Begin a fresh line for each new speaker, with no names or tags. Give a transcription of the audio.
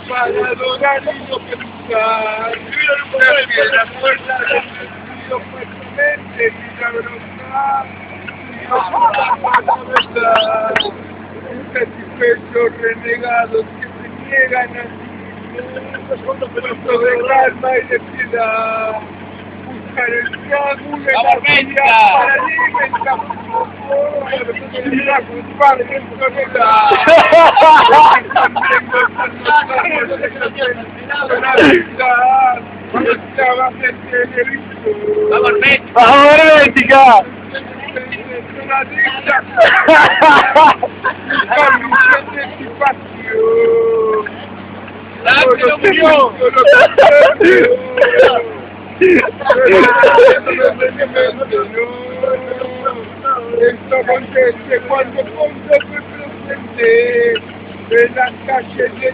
Para adorar y no pensar, también la fuerza del sentido fuertemente milagrosa, insatisfechos renegados que se niegan a sí, de calma y de piedad, buscar el triángulo en la vida para alimentar un poco, para culpar en soledad.
¡Vamos, Hermetica!
Esto acontece cuando pongo presente en las calles de